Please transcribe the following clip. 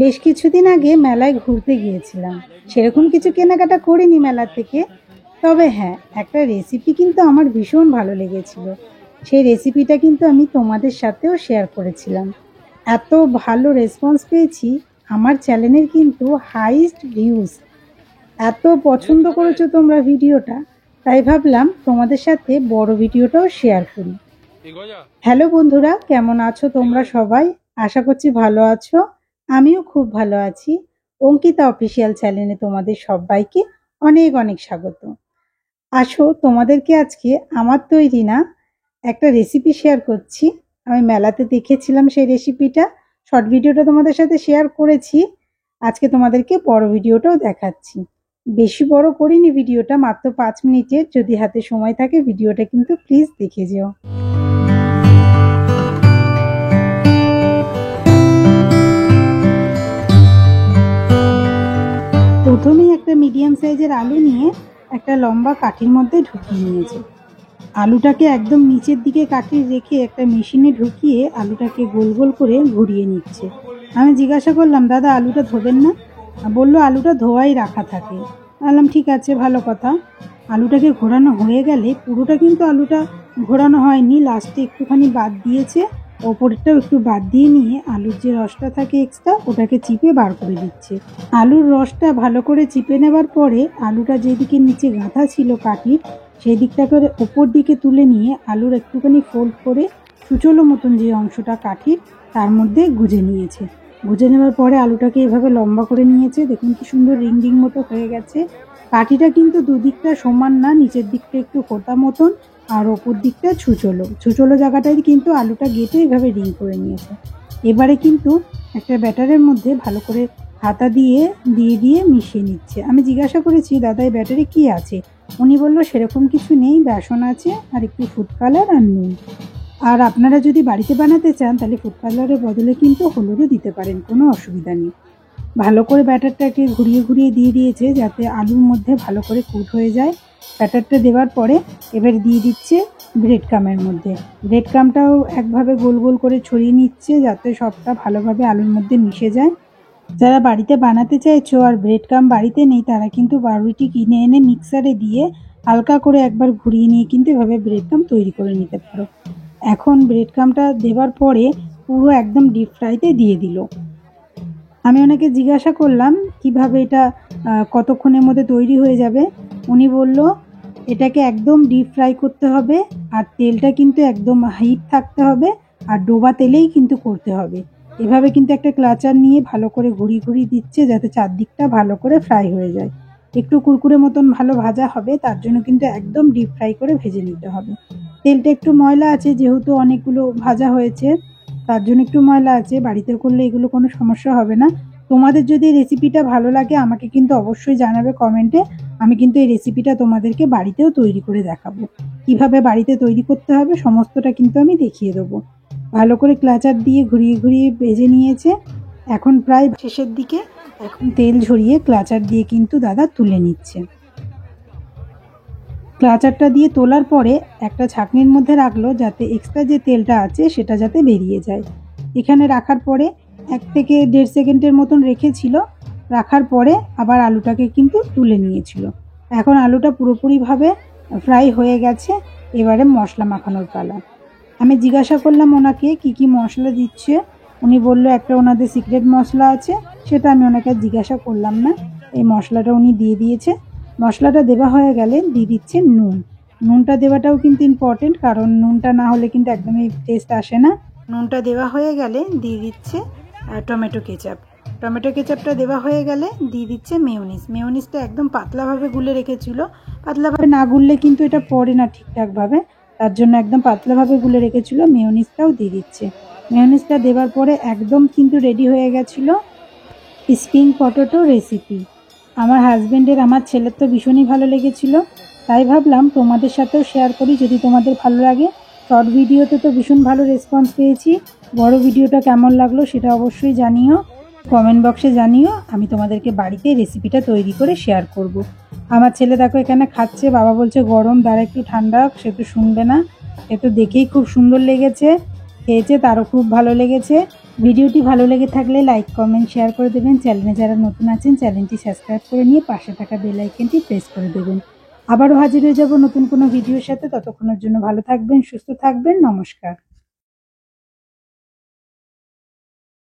বেশ কিছুদিন আগে মেলায় ঘুরতে গিয়েছিলাম। সেরকম কিছু কেনাকাটা করিনি মেলা থেকে। তবে হ্যাঁ, একটা রেসিপি কিন্তু আমার ভীষণ ভালো লেগেছিল। সেই রেসিপিটা কিন্তু আমি তোমাদের সাথেও শেয়ার করেছিলাম। এত ভালো রেসপন্স পেয়েছি, আমার চ্যানেলের কিন্তু হাইস্ট ভিউজ। এত পছন্দ করেছো তোমরা ভিডিওটা, তাই ভাবলাম তোমাদের সাথে বড় ভিডিওটাও শেয়ার করি। হ্যালো বন্ধুরা, কেমন আছো তোমরা সবাই? আশা করছি ভালো আছো। আমিও খুব ভালো আছি। অঙ্কিতা অফিসিয়াল চ্যানেলে তোমাদের সবাইকে অনেক অনেক স্বাগত। আসো, তোমাদেরকে আজকে আমার তৈরি না একটা রেসিপি শেয়ার করছি। আমি মেলাতে দেখেছিলাম সেই রেসিপিটা। শর্ট ভিডিওটা তোমাদের সাথে শেয়ার করেছি। আজকে তোমাদেরকে বড় ভিডিওটাও দেখাচ্ছি। বেশি বড় করিনি ভিডিওটা, মাত্র 5 মিনিটের। যদি হাতে সময় থাকে ভিডিওটা কিন্তু প্লিজ দেখে যেও। প্রথমেই একটা মিডিয়াম সাইজের আলু নিয়ে একটা লম্বা কাঠির মধ্যে ঢুকিয়ে নিয়েছে। আলুটাকে একদম নিচের দিকে কাঠি রেখে একটা মেশিনে ঢুকিয়ে আলুটাকে গোল গোল করে ঘুরিয়ে নিচ্ছে। আমি জিজ্ঞাসা করলাম, দাদা আলুটা ধোবেন না? বললো আলুটা ধোয়াই রাখা থাকে। বললাম ঠিক আছে, ভালো কথা। আলুটাকে ঘোরানো হয়ে গেলে, পুরোটা কিন্তু আলুটা ঘোরানো হয়নি, লাস্টে একটুখানি বাদ দিয়েছে। ওপরটাও একটু বাদ দিয়ে নিয়ে আলুর যে রসটা থাকে এক্সট্রা, ওটাকে চিপে বার করে দিচ্ছে। আলুর রসটা ভালো করে চিপে নেবার পরে আলুটা যেদিকে নিচে গাঁথা ছিল কাঠির, সেই দিকটা করে ওপর দিকে তুলে নিয়ে আলুর একটুখানি ফোল্ড করে সুচলো মতন যে অংশটা কাঠির, তার মধ্যে গুজে নিয়েছে। গুজে নেওয়ার পরে আলুটাকে এভাবে লম্বা করে নিয়েছে। দেখুন কি সুন্দর রিং রিং মতো হয়ে গেছে। কাঠিটা কিন্তু দুদিকটা সমান না, নিচের দিকটা একটু হোতা মতন আর ওপর দিকটা ছুচলো জায়গাটায় কিন্তু আলুটা গেটে এভাবে রিং করে নিয়েছে। এবারে কিন্তু একটা ব্যাটারের মধ্যে ভালো করে হাতা দিয়ে দিয়ে মিশিয়ে নিচ্ছে। আমি জিজ্ঞাসা করেছি, দাদা এই ব্যাটারে কি আছে? উনি বলল সেরকম কিছু নেই, বেসন আছে আর একটু ফুড কালার আর নুন। আর আপনারা যদি বাড়িতে বানাতে চান তাহলে ফুড কালারের বদলে কিন্তু হলুদও দিতে পারেন, কোনো অসুবিধা নেই। ভালো করে ব্যাটারটাকে ঘুরিয়ে ঘুরিয়ে দিয়ে দিয়েছে যাতে আলুর মধ্যে ভালো করে কুট হয়ে যায়। ব্যাটারটা দেওয়ার পরে এবার দিয়ে দিচ্ছে ব্রেড ক্রামের মধ্যে। ব্রেড ক্রামটাও একভাবে গোল গোল করে ছড়িয়ে নিচ্ছে যাতে সবটা ভালোভাবে আলুর মধ্যে মিশে যায়। যারা বাড়িতে বানাতে চাইছো আর ব্রেড ক্রাম বাড়িতে নেই, তারা কিন্তু পাউরুটি কিনে এনে মিক্সারে দিয়ে হালকা করে একবার ঘুরিয়ে নিয়ে কিন্তু এভাবে ব্রেড ক্রাম তৈরি করে নিতে পারো। এখন ব্রেড ক্রামটা দেওয়ার পরে পুরো একদম ডিপ ফ্রাইতে দিয়ে দিল। আমি ওনাকে জিজ্ঞাসা করলাম কিভাবে এটা কতক্ষণের মধ্যে তৈরি হয়ে যাবে। উনি বলল এটাকে একদম ডিপ ফ্রাই করতে হবে আর তেলটা কিন্তু একদম হিট থাকতে হবে আর ডোবা তেলেই কিন্তু করতে হবে। এভাবে কিন্তু একটা ক্লাচার নিয়ে ভালো করে ঘুরিয়ে দিচ্ছে যাতে চারদিকটা ভালো করে ফ্রাই হয়ে যায়। একটু কুরকুরে মতন ভালো ভাজা হবে, তার জন্য কিন্তু একদম ডিপ ফ্রাই করে ভেজে নিতে হবে। তেলটা একটু ময়লা আছে, যেহেতু অনেকগুলো ভাজা হয়েছে তার জন্য একটু ময়লা আছে। বাড়িতে করলে এগুলো কোনো সমস্যা হবে না। তোমাদের যদি এই রেসিপিটা ভালো লাগে আমাকে কিন্তু অবশ্যই জানাবে কমেন্টে। আমি কিন্তু এই রেসিপিটা তোমাদেরকে বাড়িতেও তৈরি করে দেখাবো। কিভাবে বাড়িতে তৈরি করতে হবে সমস্তটা কিন্তু আমি দেখিয়ে দেবো। ভালো করে ক্লাচার দিয়ে ঘুরিয়ে ঘুরিয়ে ভেজে নিয়েছে। এখন প্রায় শেষের দিকে। এখন তেল ঝরিয়ে ক্লাচার দিয়ে কিন্তু দাদা তুলে নিচ্ছে। ক্লাচারটা দিয়ে তোলার পরে একটা ছাঁকনির মধ্যে রাখলো যাতে এক্সট্রা যে তেলটা আছে সেটা যাতে বেরিয়ে যায়। এখানে রাখার পরে 1 থেকে 1.5 সেকেন্ডের মতন রেখেছিল। রাখার পরে আবার আলুটাকে কিন্তু তুলে নিয়েছিল। এখন আলুটা পুরোপুরিভাবে ফ্রাই হয়ে গেছে। এবারে মশলা মাখানোর পালা। আমি জিজ্ঞাসা করলাম ওনাকে কি মশলা দিচ্ছে। উনি বলল একটা ওনাদের সিক্রেট মশলা আছে, সেটা আমি ওনাকে জিজ্ঞাসা করলাম না। এই মশলাটা উনি দিয়ে দিয়েছে। মশলাটা দেওয়া হয়ে গেলে দিয়ে দিচ্ছে নুন। নুনটা দেওয়াটাও কিন্তু ইম্পর্টেন্ট, কারণ নুনটা না হলে কিন্তু একদমই টেস্ট আসে না। নুনটা দেওয়া হয়ে গেলে দিয়ে দিচ্ছে টমেটো কেচাপ। টমেটো কেচাপটা দেওয়া হয়ে গেলে দিয়ে দিচ্ছে মেয়োনিজ। মেয়োনিজটা একদম পাতলাভাবে গুলে রেখেছিল। পাতলাভাবে না গুললে কিন্তু এটা পড়ে না ঠিকঠাকভাবে, তার জন্য একদম পাতলাভাবে গুলে রেখেছিল। মেয়োনিজটাও দিয়ে দিচ্ছে। মেয়োনিজটা দেওয়ার পরে একদম কিন্তু রেডি হয়ে গেছিল স্প্রিং পটেটো রেসিপি। আমার হাজব্যান্ডের আমার ছেলের তো ভীষণই ভালো লেগেছিল, তাই ভাবলাম তোমাদের সাথেও শেয়ার করি যদি তোমাদের ভালো লাগে। শর্ট ভিডিওতে তো ভীষণ ভালো রেসপন্স পেয়েছি। বড় ভিডিওটা কেমন লাগলো সেটা অবশ্যই জানিও, কমেন্ট বক্সে জানিও। আমি তোমাদেরকে বাড়িতে রেসিপিটা তৈরি করে শেয়ার করব। আমার ছেলে দেখো এখানে খাচ্ছে, বাবা বলছে গরম, দ্বারা একটু ঠান্ডা, সে তো শুনবে না। এ তো দেখেই খুব সুন্দর লেগেছে, খেয়েছে, তারও খুব ভালো লেগেছে। ভিডিওটি ভালো লেগে থাকলে লাইক কমেন্ট শেয়ার করে দেবেন। চ্যানেলে যারা নতুন আছেন চ্যানেলটি সাবস্ক্রাইব করে নিয়ে পাশে থাকা বেল আইকনটি প্রেস করে দেবেন। আবারও হাজির হয়ে যাব নতুন কোনো ভিডিওর সাথে। ততক্ষণের জন্য ভালো থাকবেন, সুস্থ থাকবেন। নমস্কার।